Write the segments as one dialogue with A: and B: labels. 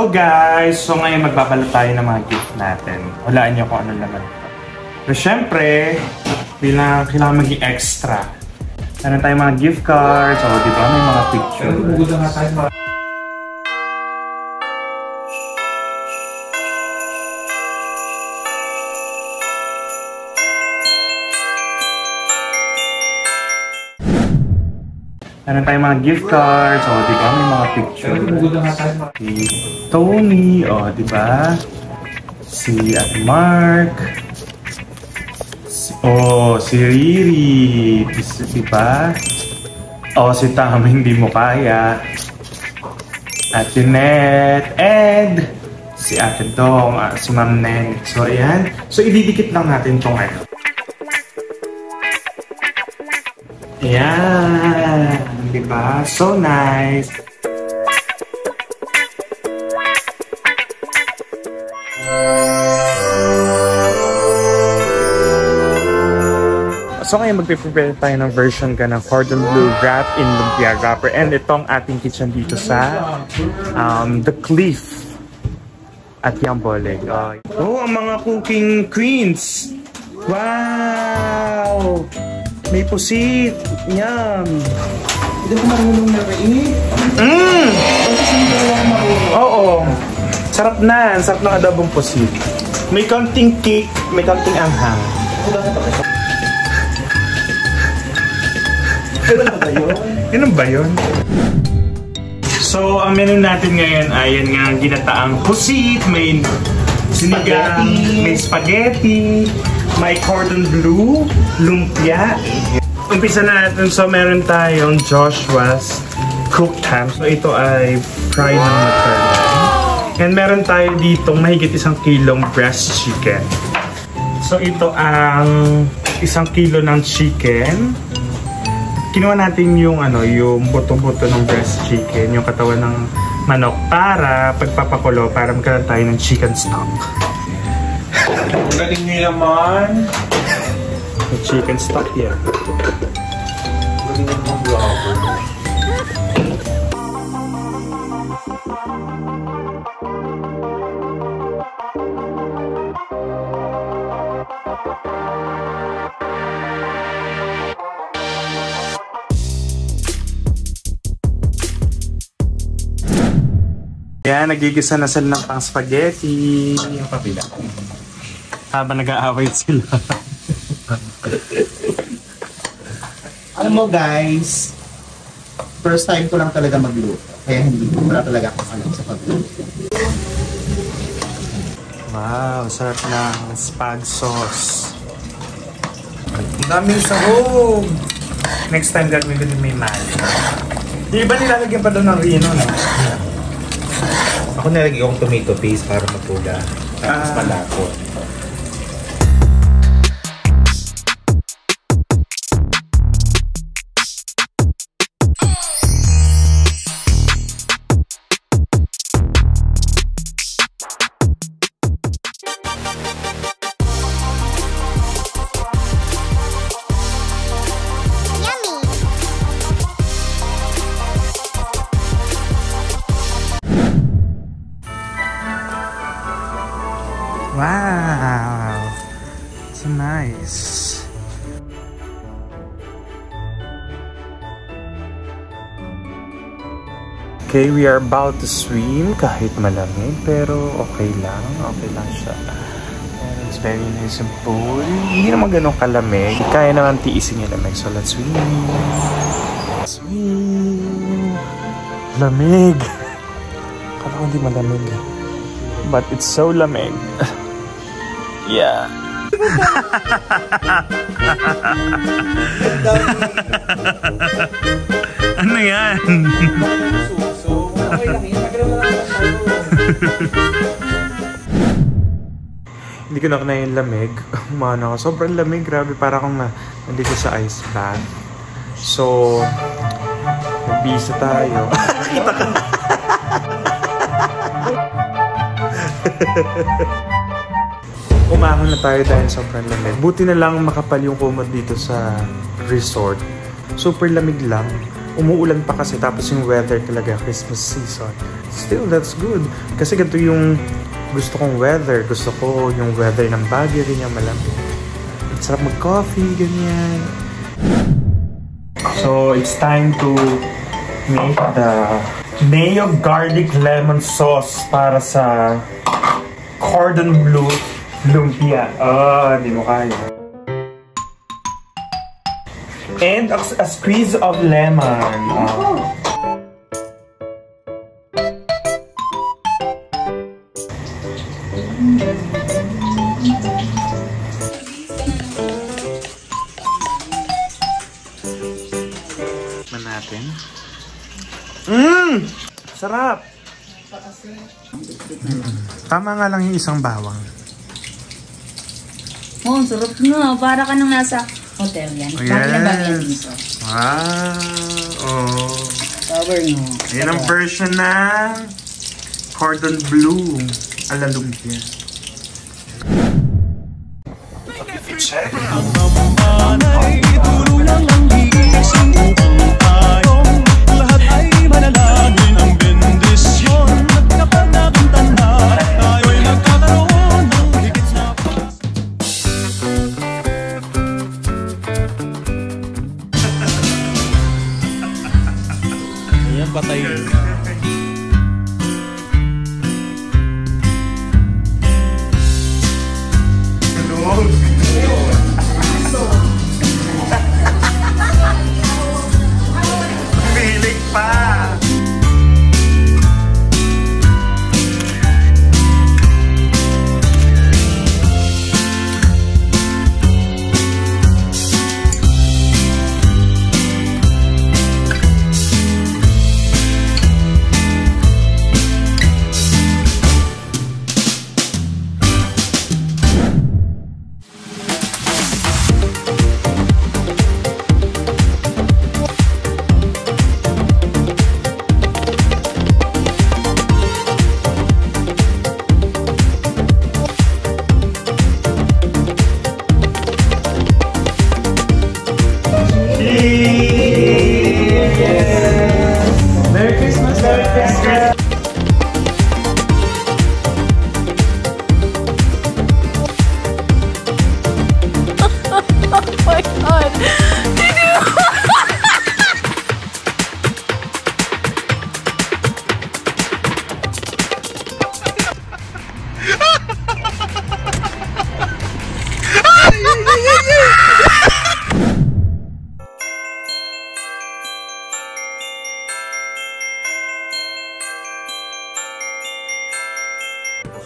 A: Hello guys! So ngayon magbabalot tayo ng mga gift natin. Hulaan niyo kung ano naman. Pero syempre, bilang kailangan maging extra. Meron tayong mga gift cards, o diba may mga picture. Meron tayong mga gift cards, o diba may mga picture. Si Tony, o diba? Si Mark. Si Riri. Diba? O si Tam, hindi mo kaya. Ate Net. Ed. Si Ate Dong. Si Ma'am Nen. So ayan. So ididikit lang natin itong ano. Ayan. Diba? So nice. So ngayon magpe-prepare tayo ng version ka ng cordon bleu wrap in lumpia wrapper. And itong ating kitchen dito sa The Cliff at Yamboleg. Oh, ang mga cooking queens! Wow! May pusit! Yum!
B: Hindi ko marunong na kainin.
A: Oo. Sarap na. Sarap ng adobong pusit. May konting cake, may konting anghang. Ganun ba yun? So, ang menu natin ngayon ay yan nga ginataang pusit, may sinigang, may spaghetti, may cordon bleu, lumpia. Umpisa na natin. So, meron tayong Joshua's cooked ham. So, ito ay fry ng maternal. And meron tayo ditong mahigit 1 kilong breast chicken. So, ito ang 1 kilo ng chicken. Kinuha natin yung yung buto-buto ng breast chicken, yung katawan ng manok para pagpapakulo para magkaroon tayo ng chicken stock.
B: Ang galing nyo naman.
A: Yung chicken stock yan.
B: Galing nyo naman vlogger.
A: Yan, nagigisa na sila ng pang spaghetti. Yung kapila. Habang nag-aaway sila.
B: Alam mo guys, first time ko lang talaga magluto. Kaya wala talaga akong alam sa pagluto.
A: Wow, sarap ng spag sauce.
B: Ang daming sahog!
A: Next time gagawin ko din may mali. Yung iba nilalagyan pa doon ng rino, no?
B: Ako nilagay akong tomato paste para mapula. Tapos malapot.
A: Wow, so nice. Okay, we are about to swim kahit malamig pero okay lang siya. And it's very nice and cool. Hindi naman ganun kalamig. Kaya naman tiisin yung lamig. So let's swim. Swim. Lamig. Kala ko hindi malamig. But it's so lamig. Yeah. Ano yan? Hindi ko na kinaya yung lamig. Umano ako. Sobrang lamig. Grabe. Para akong nandito sa ice bath. So, nagbisa tayo. Kita ka. Umahon na tayo dahil sobrang lamig. Buti na lang makapal yung kumot dito sa resort. Super lamig lang. umuulan pa kasi tapos yung weather talaga Christmas season. Still, that's good. Kasi ganito yung gusto kong weather. Gusto ko yung weather ng Baguio, ganyan malamig. Sarap mag-coffee, ganyan. So, it's time to make the mayo garlic lemon sauce para sa cordon bleu lumpia. Hindi mo kaya. And a squeeze of lemon. Natin. Sarap! Tama nga lang yung isang bawang.
C: Oh, sarap nga. Para ka nang nasa hotel yan.
A: Yes.
C: Bakit na bagay dito?
A: Wow!
C: Power mo.
A: Yan ang version ng cordon bleu ala lumpia. Check.
B: Patay.
A: Bilig pa!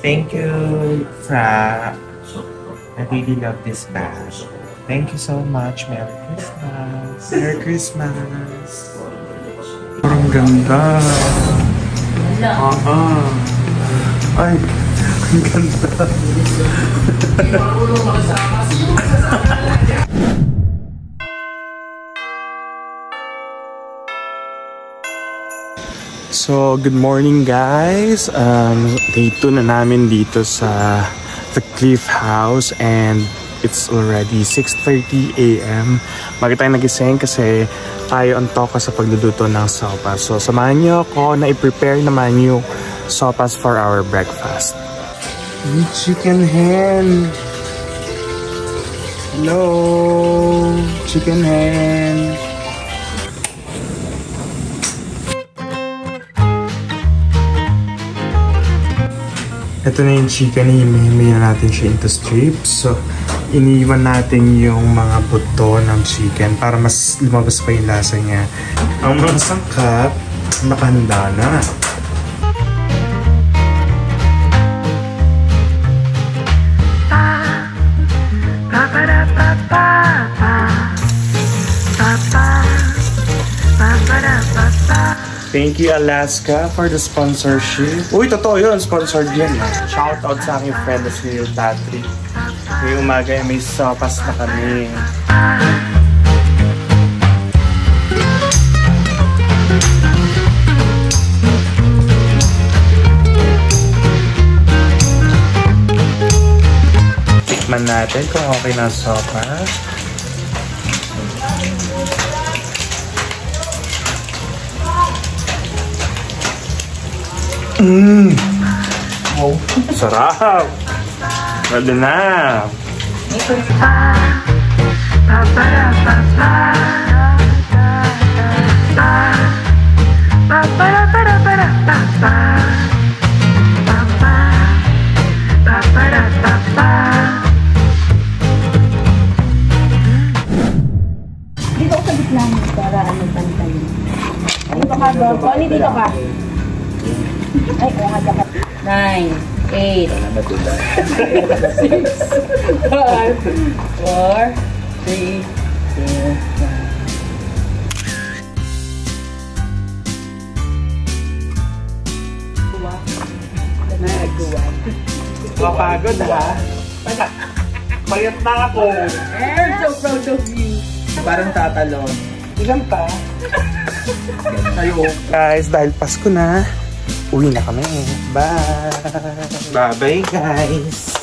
B: Thank you, Fra. I really love this bag. Thank you so much. Merry Christmas.
A: Merry Christmas! Parang ganda! Ay, ang ganda! So, good morning guys! Day 2 na namin dito sa The Cliff House and it's already 6:30 AM. Bakit tayo nagising kasi tayo ang toka sa pagluluto ng sopas. So, samahan niyo ako na i-prepare naman yung sopas for our breakfast. Chicken hen! Hello! Chicken hen! Ito na yung chicken, hihimay na natin siya into strips. So, iniiwan natin yung mga buto ng chicken para mas lumabas pa yung lasa niya. Ang mga sangkap, nakahanda na. Thank you, Alaska, for the sponsorship. Uy, totoo yun. Sponsored yan. Shout out sa aking friend na si Patrick. Ngayong umaga may sopas na kami. Tikman natin kung okay na sopas.
B: Oh.
A: Sarap! Pwede na!
C: Dito ako sa gitna mo para pantay. Dito ka, Dog. Connie, dito ka. Ay, kaya nga dapat. 9, 8, 6, 5, 4, 3, 2, 1.
B: Mapagod ha? Payat na ako.
C: I'm so proud of you.
B: Parang tatalon. Ilan pa? Ayo.
A: Guys, dahil Pasko na, uwi na kami. Bye!
B: Bye-bye guys.